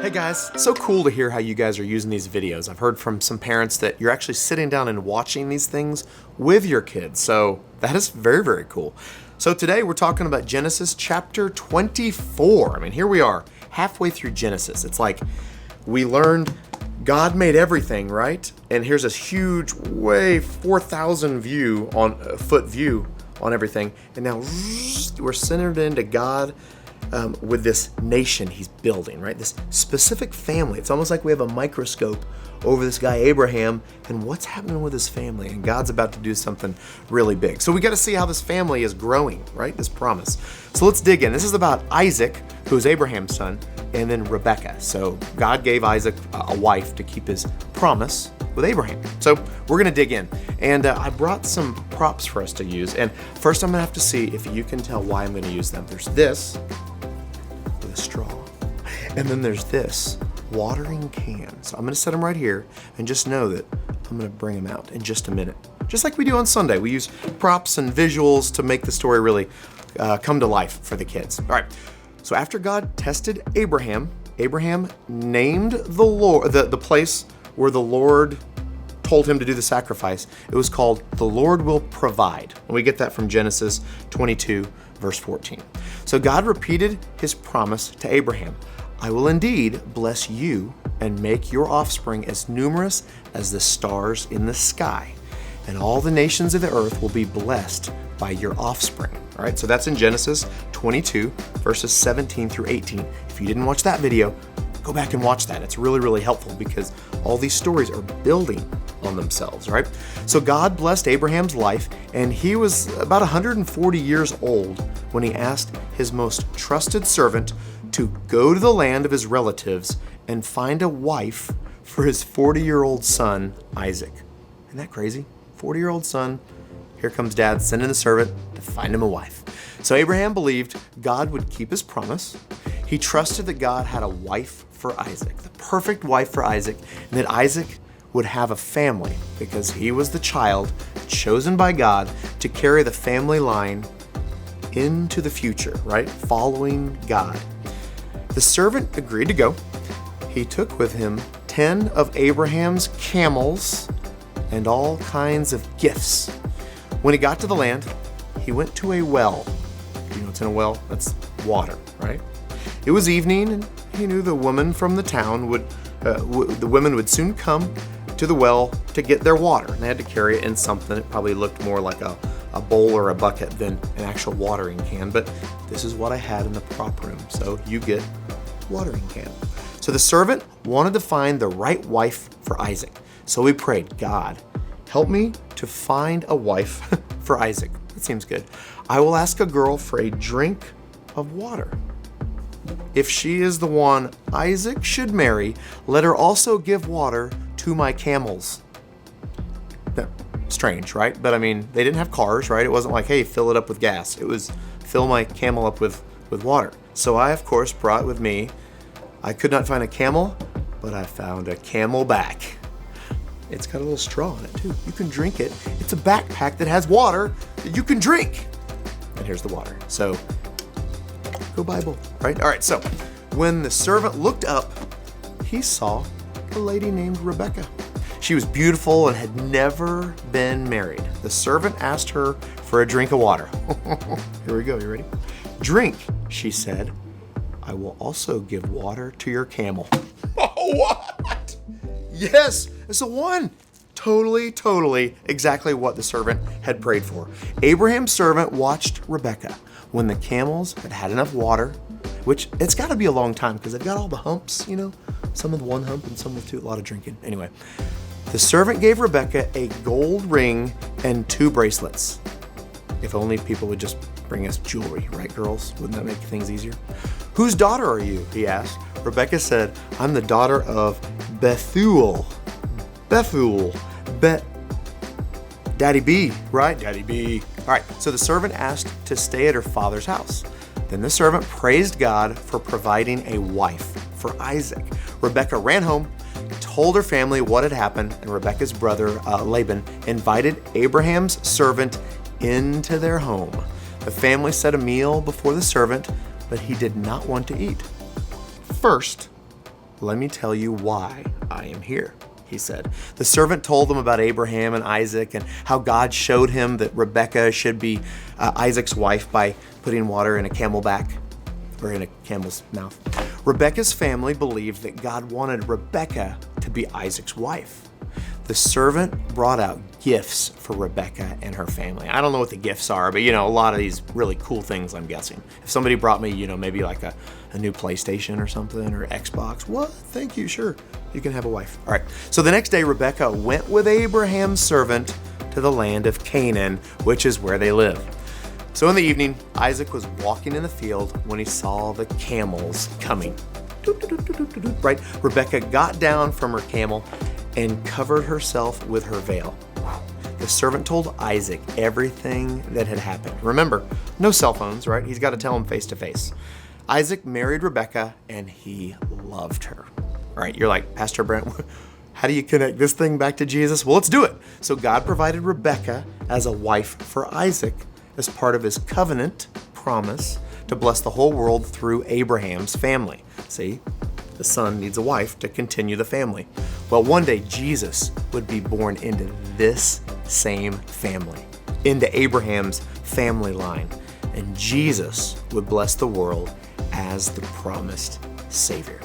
Hey guys, so cool to hear how you guys are using these videos. I've heard from some parents that you're actually sitting down and watching these things with your kids, so that is very, very cool. So today we're talking about Genesis chapter 24. I mean, here we are, halfway through Genesis. It's like we learned God made everything, right? And here's this huge, way 4,000 foot view on everything. And now we're centered into God with this nation he's building, right? This specific family. It's almost like we have a microscope over this guy Abraham and what's happening with his family. And God's about to do something really big. So we got to see how this family is growing, right? This promise. So let's dig in. This is about Isaac, who is Abraham's son, and then Rebekah. So God gave Isaac a wife to keep his promise with Abraham. So we're going to dig in. And I brought some props for us to use. And first I'm going to have to see if you can tell why I'm going to use them. There's this with a straw. And then there's this watering can. So I'm going to set them right here and just know that I'm going to bring them out in just a minute. Just like we do on Sunday. We use props and visuals to make the story really come to life for the kids. All right. So after God tested Abraham, Abraham named the Lord, the place where the Lord told him to do the sacrifice. It was called "The Lord Will Provide." And we get that from Genesis 22, verse 14. So God repeated his promise to Abraham. "I will indeed bless you and make your offspring as numerous as the stars in the sky, and all the nations of the earth will be blessed by your offspring." All right, so that's in Genesis 22, verses 17 through 18. If you didn't watch that video, go back and watch that. It's really, really helpful because all these stories are building on themselves, right? So God blessed Abraham's life, and he was about 140 years old when he asked his most trusted servant to go to the land of his relatives and find a wife for his 40-year-old son, Isaac. Isn't that crazy? 40-year-old son. Here comes dad sending the servant to find him a wife. So Abraham believed God would keep his promise. He trusted that God had a wife for Isaac, the perfect wife for Isaac, and that Isaac would have a family because he was the child chosen by God to carry the family line into the future, right? Following God. The servant agreed to go. He took with him 10 of Abraham's camels and all kinds of gifts. When he got to the land, he went to a well. You know what's in a well? That's water, right? It was evening, and he knew the woman from the town the women would soon come to the well to get their water. And they had to carry it in something that probably looked more like a bowl or a bucket than an actual watering can. But this is what I had in the prop room, so you get watering can. So the servant wanted to find the right wife for Isaac. So he prayed, "God, help me to find a wife for Isaac." That seems good. "I will ask a girl for a drink of water. If she is the one Isaac should marry, let her also give water to my camels." Strange, right? But I mean, they didn't have cars, right? It wasn't like, hey, fill it up with gas. It was fill my camel up with water. So I, of course, brought with me, I could not find a camel, but I found a camelback. It's got a little straw in it too. You can drink it. It's a backpack that has water that you can drink. And here's the water. So go Bible, right? All right, so when the servant looked up, he saw a lady named Rebekah. She was beautiful and had never been married. The servant asked her for a drink of water. Here we go, you ready? "Drink," she said. "I will also give water to your camel." Oh, what? Yes, it's the one. Totally exactly what the servant had prayed for. Abraham's servant watched Rebekah. When the camels had had enough water, which it's got to be a long time because they've got all the humps, you know, some with one hump and some with two, a lot of drinking. Anyway, the servant gave Rebekah a gold ring and 2 bracelets. If only people would just bring us jewelry, right, girls? Wouldn't that make things easier? "Whose daughter are you?" he asked. Rebekah said, "I'm the daughter of Bethuel. Daddy B, right? Daddy B. All right, so the servant asked to stay at her father's house. Then the servant praised God for providing a wife for Isaac. Rebekah ran home, told her family what had happened, and Rebekah's brother Laban invited Abraham's servant into their home. The family set a meal before the servant, but he did not want to eat. First, let me tell you why I am here," he said. The servant told them about Abraham and Isaac and how God showed him that Rebekah should be Isaac's wife by putting water in a camel's mouth. Rebekah's family believed that God wanted Rebekah to be Isaac's wife. The servant brought out gifts for Rebekah and her family. I don't know what the gifts are, but a lot of these really cool things, I'm guessing. If somebody brought me, maybe like a new PlayStation or something, or Xbox, what? Thank you, sure. You can have a wife. All right. So the next day, Rebekah went with Abraham's servant to the land of Canaan, which is where they live. So in the evening, Isaac was walking in the field when he saw the camels coming. Right? Rebekah got down from her camel and covered herself with her veil. The servant told Isaac everything that had happened. Remember, no cell phones, right? He's got to tell him face to face. Isaac married Rebekah and he loved her. All right, you're like, Pastor Brent, how do you connect this thing back to Jesus? Well, let's do it. So God provided Rebekah as a wife for Isaac as part of his covenant promise to bless the whole world through Abraham's family. See? The son needs a wife to continue the family. Well, one day Jesus would be born into this same family, into Abraham's family line, and Jesus would bless the world as the promised Savior.